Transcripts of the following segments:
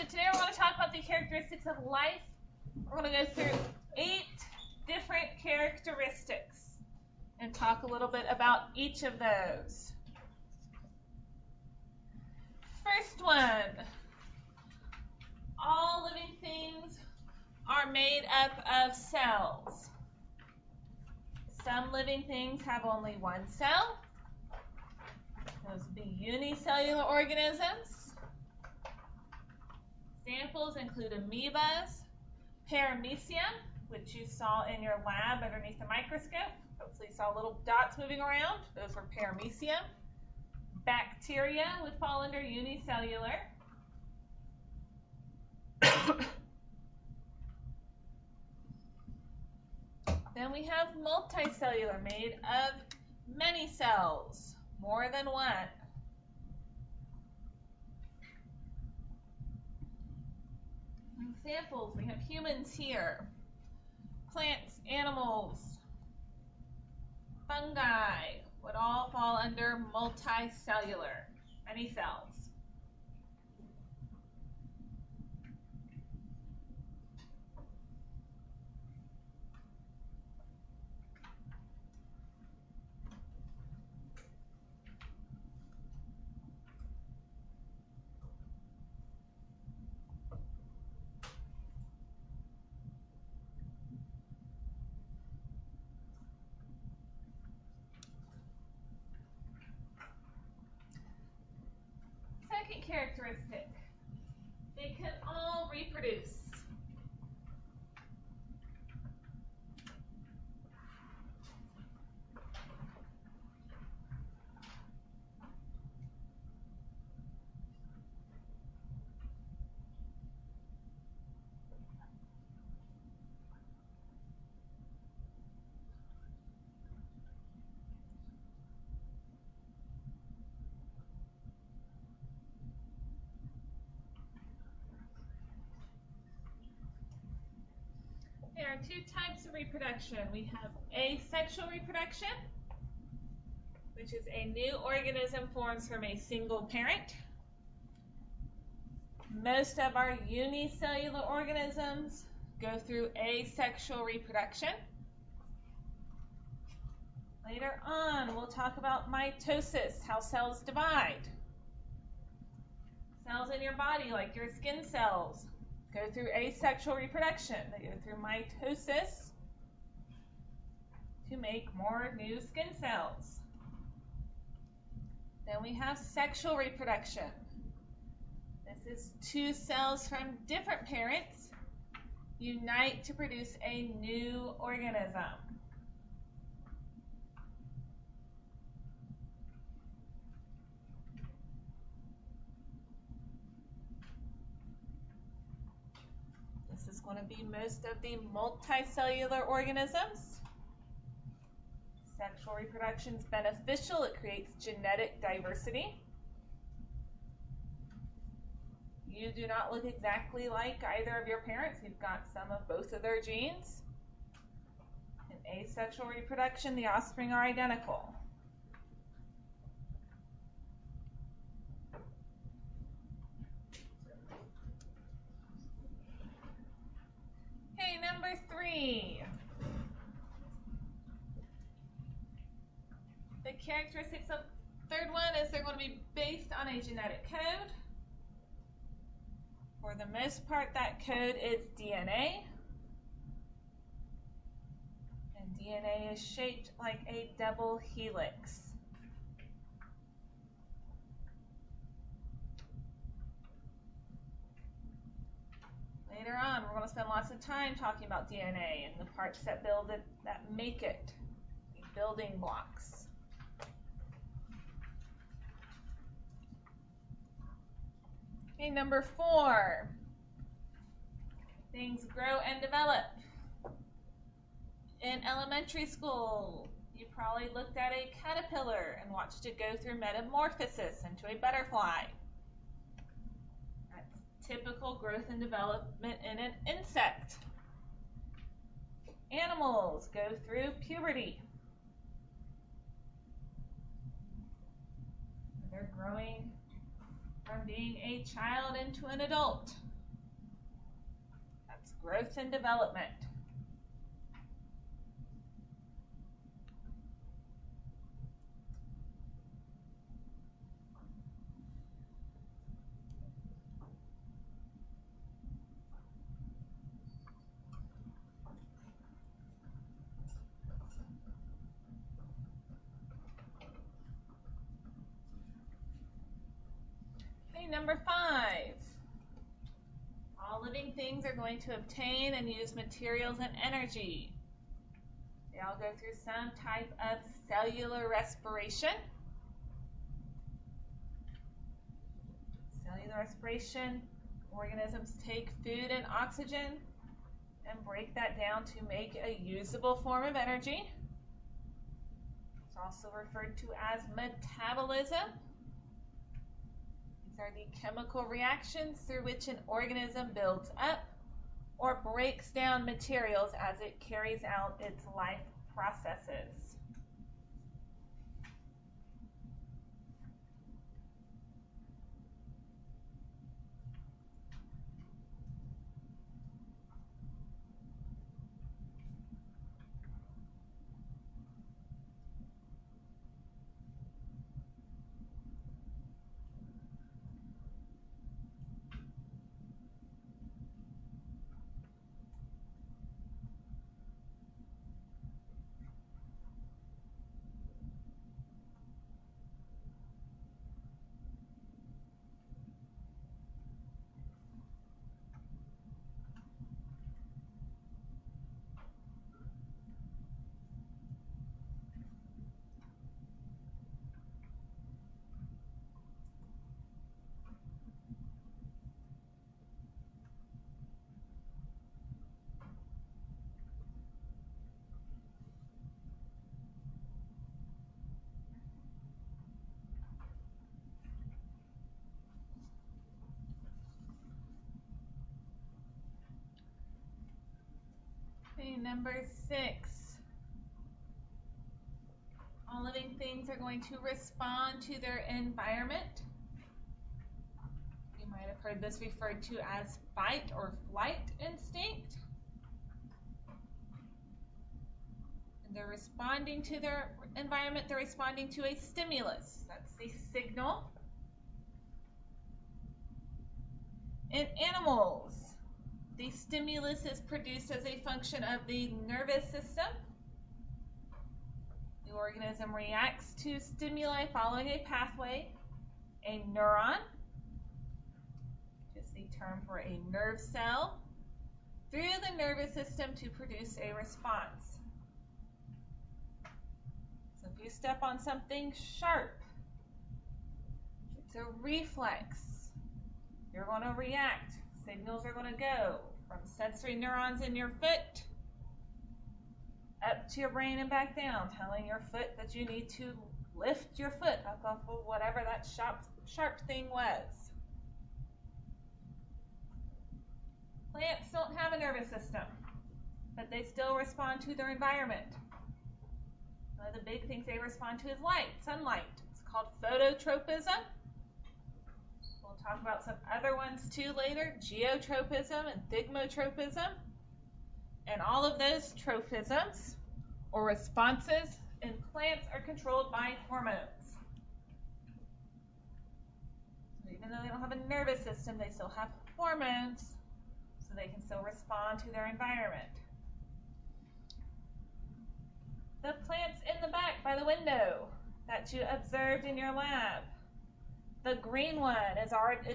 So today we're going to talk about the characteristics of life. We're going to go through 8 different characteristics and talk a little bit about each of those. First one, all living things are made up of cells. Some living things have only one cell. Those would be unicellular organisms. Examples include amoebas, paramecium, which you saw in your lab underneath the microscope. Hopefully you saw little dots moving around. Those were paramecium. Bacteria would fall under unicellular. Then we have multicellular, made of many cells, more than one. Examples, we have humans here, plants, animals, fungi would all fall under multicellular, many cells. Second characteristic, they can all reproduce. There are 2 types of reproduction. We have asexual reproduction, which is a new organism forms from a single parent. Most of our unicellular organisms go through asexual reproduction. Later on, we'll talk about mitosis, how cells divide. Cells in your body, like your skin cells, go through asexual reproduction. They go through mitosis to make more new skin cells. Then we have sexual reproduction. This is 2 cells from different parents unite to produce a new organism. This is going to be most of the multicellular organisms. Sexual reproduction is beneficial. It creates genetic diversity. You do not look exactly like either of your parents. You've got some of both of their genes. In asexual reproduction, the offspring are identical. Okay, number 3. The characteristics of the third one is they're going to be based on a genetic code. For the most part, that code is DNA. And DNA is shaped like a double helix. Later on, we're going to spend lots of time talking about DNA and the parts that build it, that make it, the building blocks. Okay, number 4. Things grow and develop. In elementary school, you probably looked at a caterpillar and watched it go through metamorphosis into a butterfly. That's typical growth and development in an insect. Animals go through puberty. They're growing from being a child into an adult. growth and development. Okay, number 5. All living things are going to obtain and use materials and energy. They all go through some type of cellular respiration. Cellular respiration, organisms take food and oxygen and break that down to make a usable form of energy. It's also referred to as metabolism. These are the chemical reactions through which an organism builds up or breaks down materials as it carries out its life processes. Okay, number 6. All living things are going to respond to their environment. You might have heard this referred to as fight or flight instinct. And they're responding to their environment, they're responding to a stimulus. That's the signal. In animals, the stimulus is produced as a function of the nervous system. The organism reacts to stimuli following a pathway, a neuron, just the term for a nerve cell, through the nervous system to produce a response. So if you step on something sharp, it's a reflex. You're going to react. Signals are going to go from sensory neurons in your foot up to your brain and back down, telling your foot that you need to lift your foot up off of whatever that sharp thing was. Plants don't have a nervous system, but they still respond to their environment. One of the big things they respond to is light, sunlight. It's called phototropism. We'll talk about some other ones too later, geotropism and thigmotropism. And all of those tropisms or responses in plants are controlled by hormones. So even though they don't have a nervous system, they still have hormones, so they can still respond to their environment. The plants in the back by the window that you observed in your lab. The green one it's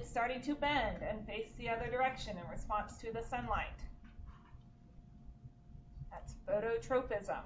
starting to bend and face the other direction in response to the sunlight. That's phototropism.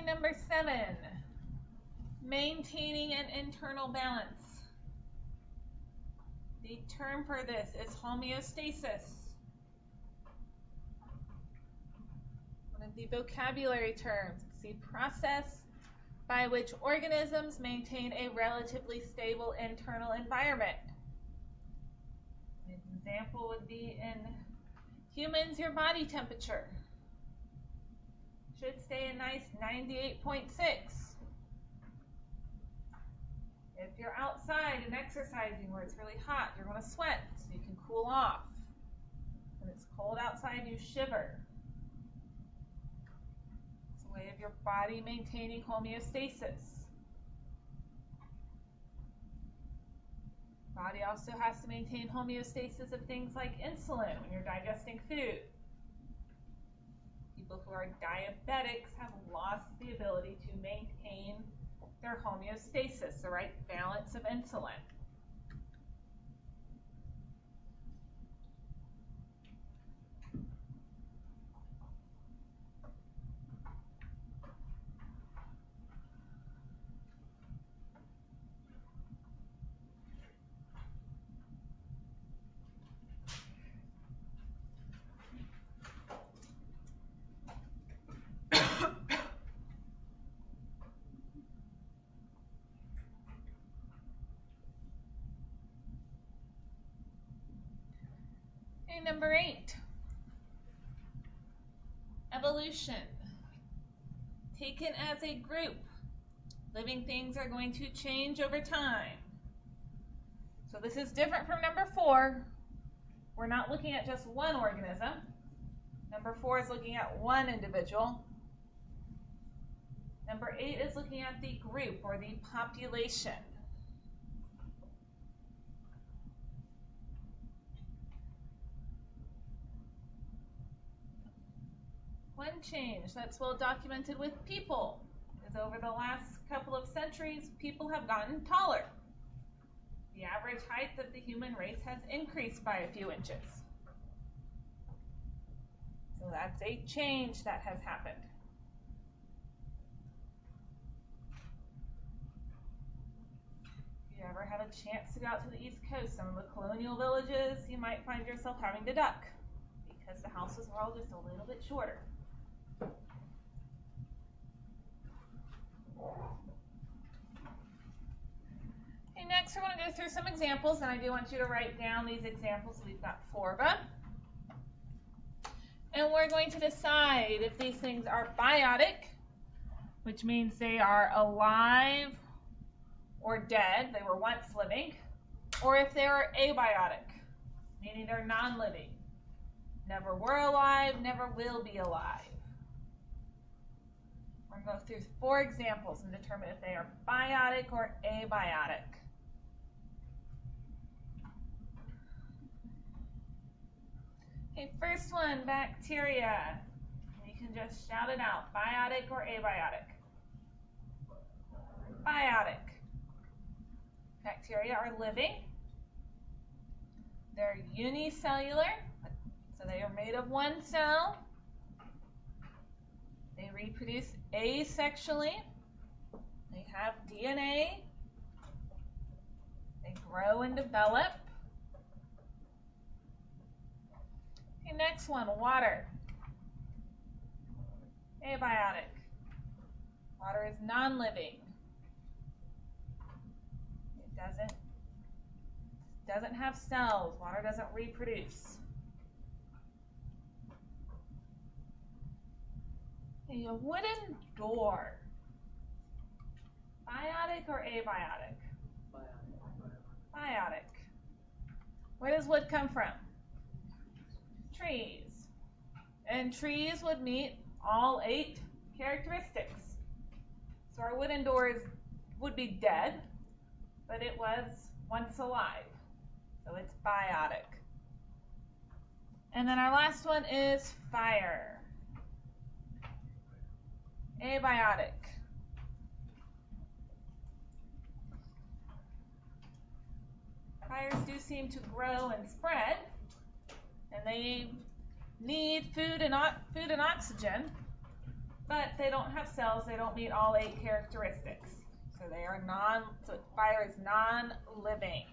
Number 7, maintaining an internal balance. The term for this is homeostasis. One of the vocabulary terms. It's the process by which organisms maintain a relatively stable internal environment. An example would be in humans, your body temperature should stay a nice 98.6. If you're outside and exercising where it's really hot, you're going to sweat so you can cool off. When it's cold outside, you shiver. It's a way of your body maintaining homeostasis. Body also has to maintain homeostasis of things like insulin when you're digesting food. People who are diabetics have lost the ability to maintain their homeostasis, the right balance of insulin. Number 8, evolution. Taken as a group, living things are going to change over time. So this is different from number 4. We're not looking at just one organism. Number 4 is looking at one individual. Number 8 is looking at the group or the population. One change that's well documented with people is over the last couple of centuries, people have gotten taller. The average height of the human race has increased by a few inches. So that's a change that has happened. If you ever have a chance to go out to the East Coast, some of the colonial villages, you might find yourself having to duck because the houses were all just a little bit shorter. Okay, next we're going to go through some examples, and I do want you to write down these examples. We've got 4 of them. And we're going to decide if these things are biotic, which means they are alive or dead, they were once living, or if they are abiotic, meaning they're non-living, never were alive, never will be alive. We're going to go through 4 examples and determine if they are biotic or abiotic. Okay, first one, bacteria. You can just shout it out, biotic or abiotic. Biotic. Bacteria are living. They're unicellular, so they are made of one cell. They reproduce asexually. They have DNA. They grow and develop. Okay, next one, water. Abiotic. Water is non-living. It doesn't have cells. Water doesn't reproduce. A wooden door. Biotic or abiotic? Biotic. Where does wood come from? Trees. And trees would meet all 8 characteristics. So our wooden door would be dead, but it was once alive. So it's biotic. And then our last one is fire. Abiotic. Fires do seem to grow and spread, and they need food and oxygen. but they don't have cells. They don't meet all 8 characteristics. So they are so fire is non-living.